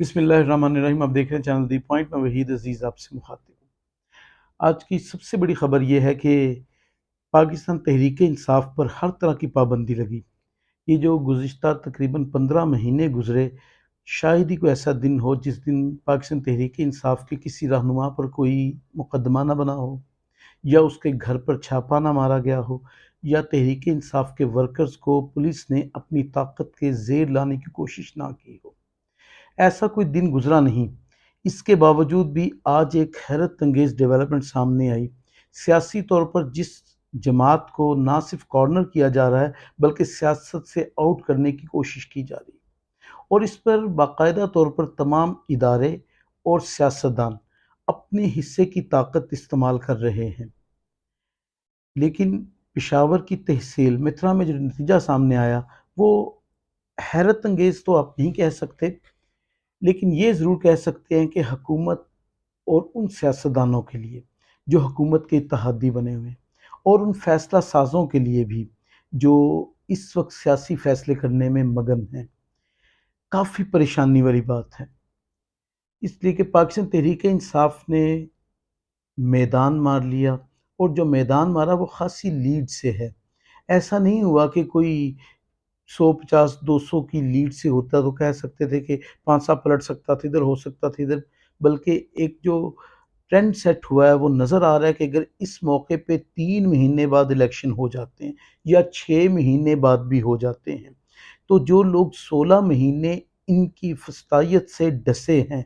بسم اللہ الرحمن الرحیم۔ آپ دیکھ رہے ہیں چینل دی پوائنٹ میں وحید عزیز آپ سے مخاطب ہوں۔ آج کی سب سے بڑی خبر یہ ہے کہ پاکستان تحریک انصاف پر ہر طرح کی پابندی لگی۔ یہ جو گزشتہ تقریباً 15 مہینے گزرے، شاید ہی کوئی ایسا دن ہو جس دن پاکستان تحریک انصاف کے کسی رہنما پر کوئی مقدمہ نہ بنا ہو، یا اس کے گھر پر چھاپا نہ مارا گیا ہو، یا تحریک انصاف کے ورکرز کو پولیس نے اپنی طاقت کے زیر لانے کی کوشش نہ کی ہو۔ ایسا کوئی دن گزرا نہیں۔ اس کے باوجود بھی آج ایک حیرت انگیز ڈیولپمنٹ سامنے آئی۔ سیاسی طور پر جس جماعت کو نہ صرف کارنر کیا جا رہا ہے بلکہ سیاست سے آؤٹ کرنے کی کوشش کی جا رہی ہے، اور اس پر باقاعدہ طور پر تمام ادارے اور سیاستدان اپنے حصے کی طاقت استعمال کر رہے ہیں۔ لیکن پشاور کی تحصیل مترا میں جو نتیجہ سامنے آیا وہ حیرت انگیز تو آپ نہیں کہہ سکتے، لیکن یہ ضرور کہہ سکتے ہیں کہ حکومت اور ان سیاستدانوں کے لیے جو حکومت کے اتحادی بنے ہوئے ہیں، اور ان فیصلہ سازوں کے لیے بھی جو اس وقت سیاسی فیصلے کرنے میں مگن ہیں، کافی پریشانی والی بات ہے۔ اس لیے کہ پاکستان تحریک انصاف نے میدان مار لیا، اور جو میدان مارا وہ خاصی لیڈ سے ہے۔ ایسا نہیں ہوا کہ کوئی 150-200 کی لیڈ سے ہوتا تو کہہ سکتے تھے کہ پانسا پلٹ سکتا تھا، ادھر ہو سکتا تھا ادھر، بلکہ ایک جو ٹرینڈ سیٹ ہوا ہے وہ نظر آ رہا ہے کہ اگر اس موقع پہ 3 مہینے بعد الیکشن ہو جاتے ہیں یا 6 مہینے بعد بھی ہو جاتے ہیں، تو جو لوگ 16 مہینے ان کی فسطائیت سے ڈسے ہیں،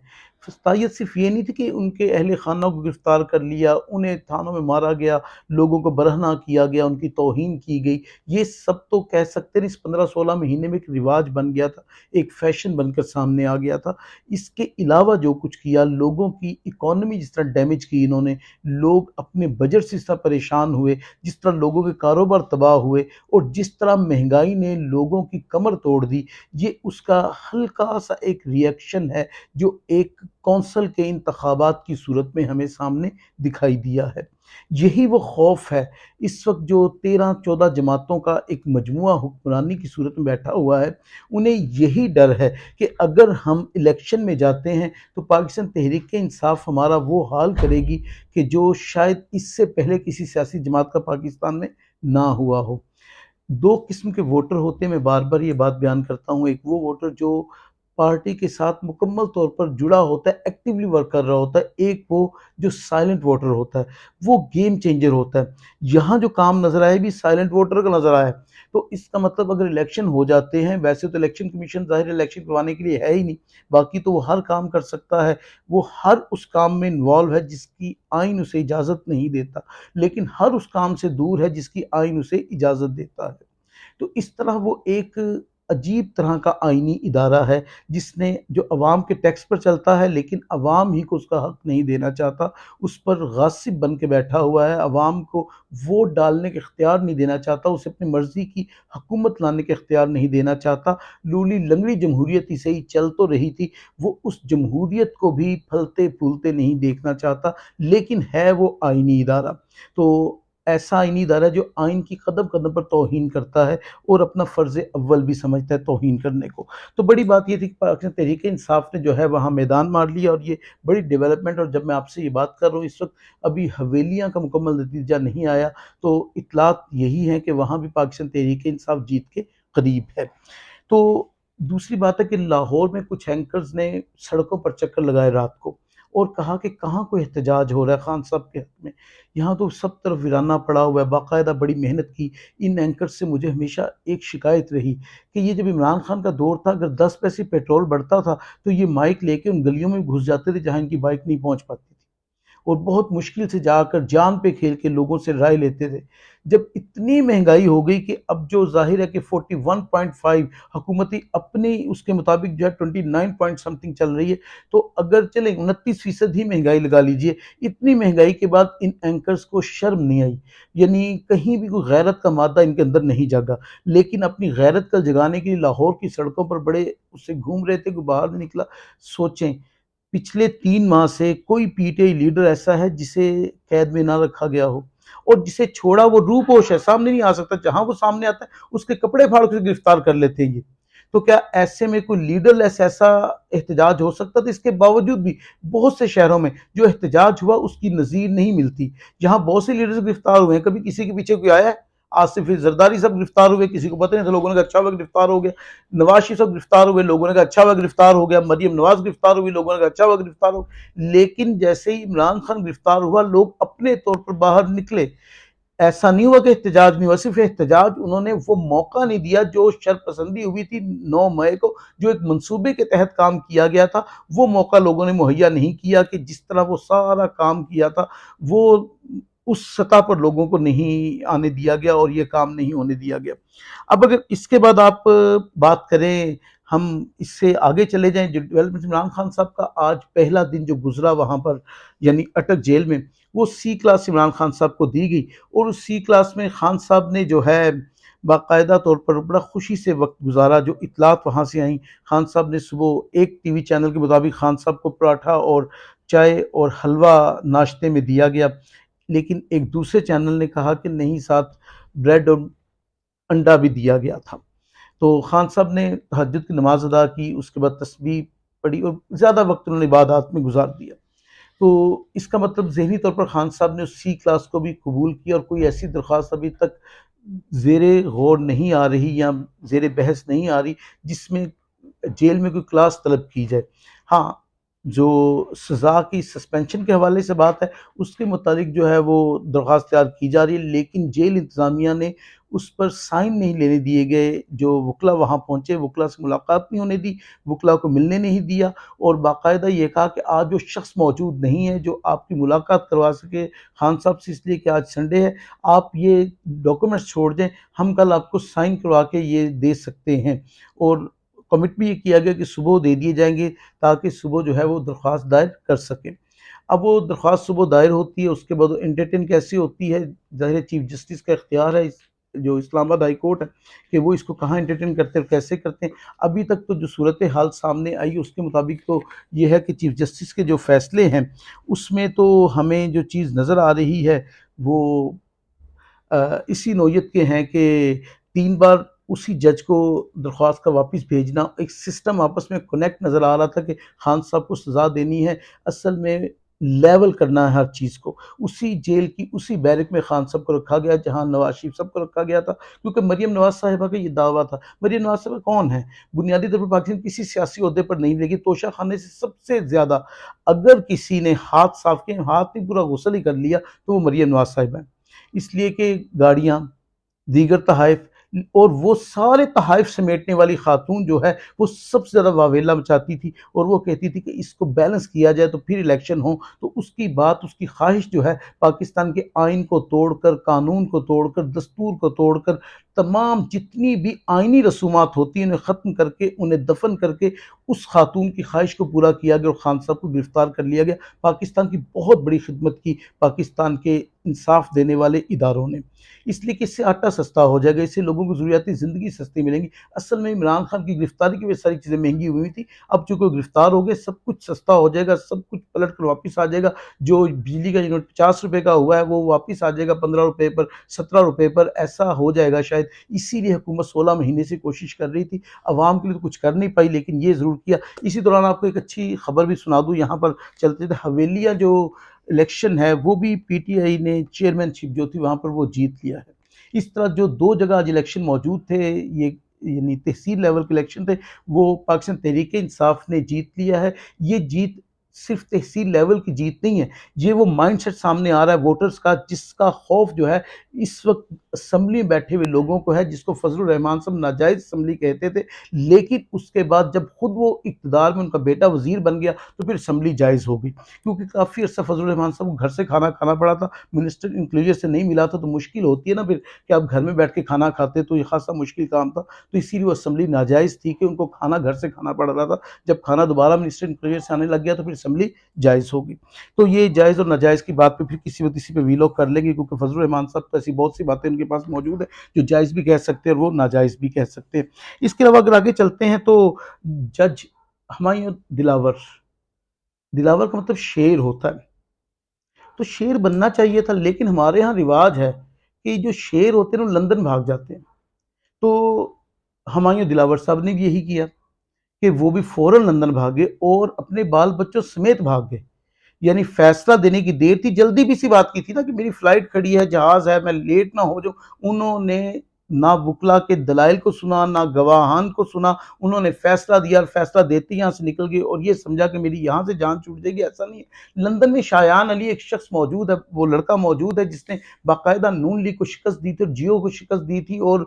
فسطائیت صرف یہ نہیں تھی کہ ان کے اہل خانہ کو گرفتار کر لیا، انہیں تھانوں میں مارا گیا، لوگوں کو برہنہ کیا گیا، ان کی توہین کی گئی، یہ سب تو کہہ سکتے ہیں اس 15-16 مہینے میں ایک رواج بن گیا تھا، ایک فیشن بن کر سامنے آ گیا تھا۔ اس کے علاوہ جو کچھ کیا، لوگوں کی اکانومی جس طرح ڈیمیج کی انہوں نے، لوگ اپنے بجٹ سے اس طرح پریشان ہوئے، جس طرح لوگوں کے کاروبار تباہ ہوئے، اور جس طرح مہنگائی نے لوگوں کی کمر توڑ دی، یہ اس کا ہلکا سا ایک ری ایکشن ہے جو ایک کونسل کے انتخابات کی صورت میں ہمیں سامنے دکھائی دیا ہے۔ یہی وہ خوف ہے اس وقت جو 13-14 جماعتوں کا ایک مجموعہ حکمرانی کی صورت میں بیٹھا ہوا ہے، انہیں یہی ڈر ہے کہ اگر ہم الیکشن میں جاتے ہیں تو پاکستان تحریک انصاف ہمارا وہ حال کرے گی کہ جو شاید اس سے پہلے کسی سیاسی جماعت کا پاکستان میں نہ ہوا ہو۔ دو قسم کے ووٹر ہوتے ہیں، میں بار بار یہ بات بیان کرتا ہوں۔ ایک وہ ووٹر جو پارٹی کے ساتھ مکمل طور پر جڑا ہوتا ہے، ایکٹیولی ورک کر رہا ہوتا ہے، ایک وہ جو سائلنٹ ووٹر ہوتا ہے، وہ گیم چینجر ہوتا ہے۔ یہاں جو کام نظر آئے بھی سائلنٹ ووٹر کا نظر آیا ہے، تو اس کا مطلب اگر الیکشن ہو جاتے ہیں، ویسے تو الیکشن کمیشن ظاہر الیکشن کروانے کے لیے ہے ہی نہیں، باقی تو وہ ہر کام کر سکتا ہے، وہ ہر اس کام میں انوالو ہے جس کی آئین اسے اجازت نہیں دیتا، لیکن ہر اس کام سے دور ہے جس کی آئین اسے اجازت دیتا ہے۔ تو اس طرح وہ ایک عجیب طرح کا آئینی ادارہ ہے جس نے جو عوام کے ٹیکس پر چلتا ہے، لیکن عوام ہی کو اس کا حق نہیں دینا چاہتا، اس پر غاصب بن کے بیٹھا ہوا ہے، عوام کو ووٹ ڈالنے کے اختیار نہیں دینا چاہتا، اسے اپنی مرضی کی حکومت لانے کے اختیار نہیں دینا چاہتا۔ لولی لنگڑی جمہوریت ہی سے ہی چل تو رہی تھی، وہ اس جمہوریت کو بھی پھلتے پھولتے نہیں دیکھنا چاہتا، لیکن ہے وہ آئینی ادارہ۔ تو ایسا آئینی ادارہ جو آئین کی قدم قدم پر توہین کرتا ہے اور اپنا فرض اول بھی سمجھتا ہے توہین کرنے کو۔ تو بڑی بات یہ تھی کہ پاکستان تحریک انصاف نے جو ہے وہاں میدان مار لیا، اور یہ بڑی ڈیولپمنٹ، اور جب میں آپ سے یہ بات کر رہا ہوں اس وقت ابھی حویلیاں کا مکمل نتیجہ نہیں آیا، تو اطلاعات یہی ہیں کہ وہاں بھی پاکستان تحریک انصاف جیت کے قریب ہے۔ تو دوسری بات ہے کہ لاہور میں کچھ اینکرز نے سڑکوں پر چکر لگائے رات کو، اور کہا کہ کہاں کوئی احتجاج ہو رہا ہے خان صاحب کے حق میں، یہاں تو سب طرف ویرانہ پڑا ہوا ہے۔ باقاعدہ بڑی محنت کی ان اینکرز سے، مجھے ہمیشہ ایک شکایت رہی کہ یہ جب عمران خان کا دور تھا، اگر 10 پیسے پیٹرول بڑھتا تھا تو یہ مائک لے کے ان گلیوں میں گھس جاتے تھے جہاں ان کی بائک نہیں پہنچ پاتی تھی، اور بہت مشکل سے جا کر جان پہ کھیل کے لوگوں سے رائے لیتے تھے۔ جب اتنی مہنگائی ہو گئی کہ اب جو ظاہر ہے کہ 41.5 حکومتی اپنے اس کے مطابق جو ہے 29 پوائنٹ سمتنگ چل رہی ہے، تو اگر چلیں 29% ہی مہنگائی لگا لیجئے، اتنی مہنگائی کے بعد ان اینکرز کو شرم نہیں آئی، یعنی کہیں بھی کوئی غیرت کا مادہ ان کے اندر نہیں جاگا، لیکن اپنی غیرت کا جگانے کے لیے لاہور کی سڑکوں پر بڑے اس سے گھوم رہے تھے، کوئی باہر نہیں نکلا۔ سوچیں پچھلے 3 ماہ سے کوئی پی ٹی آئی لیڈر ایسا ہے جسے قید میں نہ رکھا گیا ہو، اور جسے چھوڑا وہ روپوش ہے، سامنے نہیں آ سکتا، جہاں وہ سامنے آتا ہے اس کے کپڑے پھاڑ کے گرفتار کر لیتے ہیں یہ۔ تو کیا ایسے میں کوئی لیڈر لیس ایسا احتجاج ہو سکتا تھا؟ اس کے باوجود بھی بہت سے شہروں میں جو احتجاج ہوا اس کی نظیر نہیں ملتی، جہاں بہت سے لیڈرز گرفتار ہوئے ہیں، کبھی کسی کے پیچھے کوئی آیا ہے؟ آصف زرداری صاحب گرفتار ہوئے، کسی کو پتہ نہیں تھا، لوگوں نے کہا اچھا ہوا گرفتار ہو گیا۔ نواز شریف صاحب گرفتار ہوئے، لوگوں نے کہا اچھا ہوا گرفتار ہو گیا۔ مریم نواز گرفتار ہوئی، لوگوں نے کہا اچھا ہوا گرفتار ہو گیا۔ لیکن جیسے ہی عمران خان گرفتار ہوا، لوگ اپنے طور پر باہر نکلے۔ ایسا نہیں ہوا کہ احتجاج نہیں ہوا، صرف احتجاج انہوں نے وہ موقع نہیں دیا جو شرپسندی ہوئی تھی 9 مئی کو، جو ایک منصوبے کے تحت کام کیا گیا تھا، وہ موقع لوگوں نے مہیا نہیں کیا کہ جس طرح وہ سارا کام کیا تھا وہ اس سطح پر لوگوں کو نہیں آنے دیا گیا اور یہ کام نہیں ہونے دیا گیا۔ اب اگر اس کے بعد آپ بات کریں، ہم اس سے آگے چلے جائیں، جو ڈیولپمنٹ عمران خان صاحب کا آج پہلا دن جو گزرا وہاں پر یعنی اٹک جیل میں، وہ سی کلاس عمران خان صاحب کو دی گئی، اور اس سی کلاس میں خان صاحب نے جو ہے باقاعدہ طور پر بڑا خوشی سے وقت گزارا۔ جو اطلاعات وہاں سے آئیں، خان صاحب نے صبح ایک ٹی وی چینل کے مطابق خان صاحب کو پراٹھا اور چائے اور حلوہ ناشتے میں دیا گیا، لیکن ایک دوسرے چینل نے کہا کہ نہیں، ساتھ بریڈ اور انڈا بھی دیا گیا تھا۔ تو خان صاحب نے تہجد کی نماز ادا کی، اس کے بعد تسبیح پڑھی اور زیادہ وقت انہوں نے عبادات میں گزار دیا۔ تو اس کا مطلب ذہنی طور پر خان صاحب نے اس سی کلاس کو بھی قبول کیا، اور کوئی ایسی درخواست ابھی تک زیر غور نہیں آ رہی یا زیر بحث نہیں آ رہی جس میں جیل میں کوئی کلاس طلب کی جائے۔ ہاں، جو سزا کی سسپینشن کے حوالے سے بات ہے، اس کے متعلق جو ہے وہ درخواست تیار کی جا رہی ہے، لیکن جیل انتظامیہ نے اس پر سائن نہیں لینے دیے گئے۔ جو وکلا وہاں پہنچے، وکلا سے ملاقات نہیں ہونے دی، وکلا کو ملنے نہیں دیا، اور باقاعدہ یہ کہا کہ آج جو شخص موجود نہیں ہے جو آپ کی ملاقات کروا سکے خان صاحب سے، اس لیے کہ آج سنڈے ہے، آپ یہ ڈاکومنٹس چھوڑ دیں، ہم کل آپ کو سائن کروا کے یہ دے سکتے ہیں۔ اور کمٹ بھی یہ کیا گیا کہ صبح دے دیے جائیں گے تاکہ صبح جو ہے وہ درخواست دائر کر سکیں۔ اب وہ درخواست صبح دائر ہوتی ہے، اس کے بعد وہ انٹرٹین کیسی ہوتی ہے، ظاہر چیف جسٹس کا اختیار ہے، جو اسلام آباد ہائی کورٹ ہے، کہ وہ اس کو کہاں انٹرٹین کرتے ہیں اور کیسے کرتے ہیں۔ ابھی تک تو جو صورتحال سامنے آئی اس کے مطابق تو یہ ہے کہ چیف جسٹس کے جو فیصلے ہیں اس میں تو ہمیں جو چیز نظر آ رہی ہے وہ اسی نوعیت کے ہیں کہ 3 بار اسی جج کو درخواست کا واپس بھیجنا، ایک سسٹم آپس میں کنیکٹ نظر آ رہا تھا کہ خان صاحب کو سزا دینی ہے، اصل میں لیول کرنا ہے ہر چیز کو۔ اسی جیل کی اسی بیرک میں خان صاحب کو رکھا گیا جہاں نواز شریف صاحب کو رکھا گیا تھا، کیونکہ مریم نواز صاحبہ کا یہ دعویٰ تھا۔ مریم نواز صاحبہ کون ہے؟ بنیادی طور پر پاکستان کسی سیاسی عہدے پر نہیں، لیکن توشہ خانے سے سب سے زیادہ اگر کسی نے ہاتھ صاف کیے، ہاتھ نہیں پورا غسل ہی کر لیا، تو وہ مریم نواز صاحبہ ہیں۔ اس لیے کہ گاڑیاں، دیگر تحائف اور وہ سارے تحائف سمیٹنے والی خاتون جو ہے وہ سب سے زیادہ واویلا مچاتی تھی، اور وہ کہتی تھی کہ اس کو بیلنس کیا جائے تو پھر الیکشن ہو۔ تو اس کی بات، اس کی خواہش جو ہے پاکستان کے آئین کو توڑ کر، قانون کو توڑ کر، دستور کو توڑ کر، تمام جتنی بھی آئینی رسومات ہوتی ہیں انہیں ختم کر کے، انہیں دفن کر کے اس خاتون کی خواہش کو پورا کیا گیا اور خان صاحب کو گرفتار کر لیا گیا۔ پاکستان کی بہت بڑی خدمت کی پاکستان کے انصاف دینے والے اداروں نے، اس لیے کہ اس سے آٹا سستا ہو جائے گا، اس سے لوگوں کو ضروریاتی زندگی سستی ملیں گی۔ اصل میں عمران خان کی گرفتاری کی وجہ سے ساری چیزیں مہنگی ہوئی تھی، اب چونکہ وہ گرفتار ہو گئے، سب کچھ سستا ہو جائے گا، سب کچھ پلٹ کر واپس آ جائے گا۔ جو بجلی کا یونٹ 50 روپے کا ہوا ہے وہ واپس آ جائے گا 15 روپے پر، 17 روپے پر، ایسا ہو جائے گا شاید۔ اسی لیے حکومت 16 مہینے سے کوشش کر رہی تھی، عوام کے لیے تو کچھ کر نہیں پائی لیکن یہ ضرور کیا۔ اسی دوران آپ کو ایک اچھی خبر بھی سنا دوں، یہاں پر چلتے تھے حویلیہ جو الیکشن ہے وہ بھی پی ٹی آئی نے چیئرمین شپ جو تھی وہاں پر وہ جیت لیا ہے۔ اس طرح جو 2 جگہ آج الیکشن موجود تھے، یہ یعنی تحصیل لیول کے الیکشن تھے، وہ پاکستان تحریک انصاف نے جیت لیا ہے۔ یہ جیت صرف تحصیل لیول کی جیت نہیں ہے، یہ وہ مائنڈ سیٹ سامنے آ رہا ہے ووٹرز کا، جس کا خوف جو ہے اس وقت اسمبلی میں بیٹھے ہوئے لوگوں کو ہے، جس کو فضل الرحمان صاحب ناجائز اسمبلی کہتے تھے، لیکن اس کے بعد جب خود وہ اقتدار میں ان کا بیٹا وزیر بن گیا تو پھر اسمبلی جائز ہو گئی، کیونکہ کافی عرصہ فضل الرحمان صاحب کو گھر سے کھانا کھانا پڑا تھا، منسٹر انکلوجر سے نہیں ملا تھا، تو مشکل ہوتی ہے نا پھر کہ آپ گھر میں بیٹھ کے کھانا کھاتے، تو یہ خاصا مشکل کام تھا، تو اسی لیے وہ اسمبلی ناجائز تھی کہ ان کو کھانا گھر سے کھانا پڑ رہا تھا۔ جب کھانا دوبارہ منسٹر انکلوجر سے آنے لگ گیا تو پھر اسمبلی جائز ہوگی۔ تو یہ جائز اور ناجائز کی بات پہ پھر کسی وقت اسی پہ ویلوگ کر لیں گے، کیونکہ فضل الرحمان صاحب تو ایسی بہت سی باتیں ان کے پاس موجود ہیں جو جائز بھی کہہ سکتے ہیں اور وہ ناجائز بھی کہہ سکتے ہیں۔ اس کے علاوہ اگر آگے چلتے ہیں تو جج ہمایوں دلاور، دلاور کا مطلب شیر ہوتا ہے، تو شیر بننا چاہیے تھا، لیکن ہمارے ہاں رواج ہے کہ جو شیر ہوتے ہیں وہ لندن بھاگ جاتے ہیں۔ تو ہمایوں دلاور صاحب نے بھی یہی کیا کہ وہ بھی فوراً لندن بھاگے اور اپنے بال بچوں سمیت بھاگ گئے۔ یعنی فیصلہ دینے کی دیر تھی، جلدی بھی سی بات کی تھی نا کہ میری فلائٹ کھڑی ہے، جہاز ہے، میں لیٹ نہ ہو جاؤں۔ انہوں نے نہ وکلا کے دلائل کو سنا، نہ گواہان کو سنا، انہوں نے فیصلہ دیا اور فیصلہ دیتے یہاں سے نکل گئے اور یہ سمجھا کہ میری یہاں سے جان چھوٹ جائے گی۔ ایسا نہیں ہے۔ لندن میں شایان علی ایک شخص موجود ہے، وہ لڑکا موجود ہے جس نے باقاعدہ نون لیگ کو شکست دی تھی اور جیو کو شکست دی تھی اور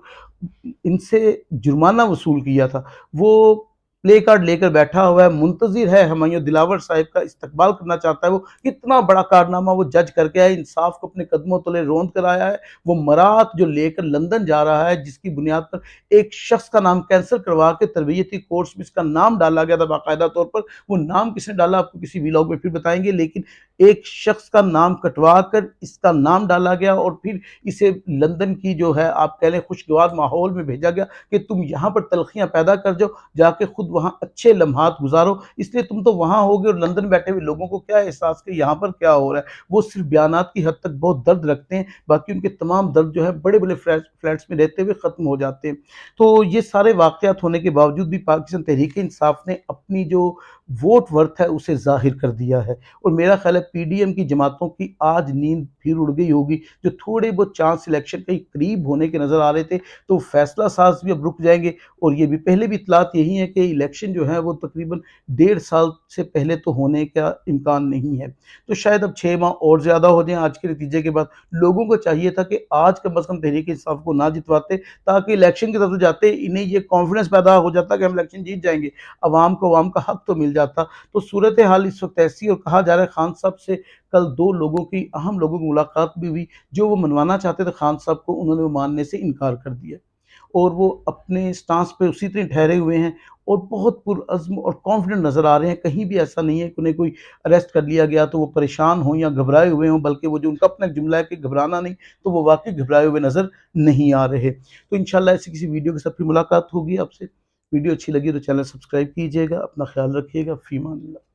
ان سے جرمانہ وصول کیا تھا۔ وہ پلے کارڈ لے کر بیٹھا ہوا ہے، منتظر ہے ہمایوں دلاور صاحب کا استقبال کرنا چاہتا ہے۔ وہ اتنا بڑا کارنامہ وہ جج کر کے آیا، انصاف کو اپنے قدموں تلے روند کر آیا ہے۔ وہ مرات جو لے کر لندن جا رہا ہے، جس کی بنیاد پر ایک شخص کا نام کینسل کروا کے تربیتی کورس میں اس کا نام ڈالا گیا تھا باقاعدہ طور پر۔ وہ نام کس نے ڈالا آپ کو کسی ویلاگ میں پھر بتائیں گے، لیکن ایک شخص کا نام کٹوا کر اس کا نام ڈالا گیا اور پھر اسے لندن کی جو ہے آپ کہہ لیں خوشگوار ماحول میں بھیجا گیا کہ تم یہاں پر تلخیاں پیدا کر جاؤ، جا کے خود وہاں اچھے لمحات گزارو۔ اس لیے تم تو وہاں ہوگے اور لندن بیٹھے ہوئے لوگوں کو کیا احساس کہ یہاں پر کیا ہو رہا ہے۔ وہ صرف بیانات کی حد تک بہت درد رکھتے ہیں، باقی ان کے تمام درد جو ہے بڑے بڑے فلیٹس میں رہتے ہوئے ختم ہو جاتے ہیں۔ تو یہ سارے واقعات ہونے کے باوجود بھی پاکستان تحریک انصاف نے اپنی جو ووٹ ورتھ ہے اسے ظاہر کر دیا ہے، اور میرا خیال ہے پی ڈی ایم کی جماعتوں کی آج نیند پھر اڑ گئی ہوگی۔ جو تھوڑے بہت چانس الیکشن کے قریب ہونے کے نظر آ رہے تھے تو فیصلہ ساز بھی اب رک جائیں گے، اور یہ بھی پہلے بھی اطلاعات یہی ہیں کہ الیکشن جو ہے وہ تقریباً 1.5 سال سے پہلے تو ہونے کا امکان نہیں ہے۔ تو شاید اب 6 ماہ اور زیادہ ہو جائیں آج کے نتیجے کے بعد۔ لوگوں کو چاہیے تھا کہ آج کم از کم تحریک انصاف کو نہ جتواتے، تاکہ الیکشن کی طرف جاتے انہیں یہ کانفیڈنس پیدا ہو جاتا کہ ہم الیکشن جیت جائیں گے، عوام کو عوام کا حق تو مل جاتا۔ تو صورتحال اس وقت ایسی، اور کہا جا رہا ہے خان صاحب سے کل 2 لوگوں کی اہم لوگوں کی ملاقات بھی ہوئی، جو وہ منوانا چاہتے تھے خان صاحب کو، انہوں نے وہ ماننے سے انکار کر دیا، اور وہ اپنے سٹانس پہ اسی طرح ٹھہرے ہوئے ہیں اور بہت پرعزم اور کانفیڈنٹ نظر آ رہے ہیں۔ کہیں بھی ایسا نہیں ہے کہ انہیں کوئی اریسٹ کر لیا گیا تو وہ پریشان ہوں یا گھبرائے ہوئے ہوں، بلکہ وہ جو ان کا اپنا ایک جملہ ہے کہ گھبرانا نہیں، تو وہ واقعی گھبرائے ہوئے نظر نہیں آ رہے۔ تو انشاءاللہ ایسی کسی ویڈیو کے ساتھ پھر ملاقات ہوگی آپ سے۔ ویڈیو اچھی لگی تو چینل سبسکرائب کیجیے گا، اپنا خیال رکھیے گا، فی امان اللہ۔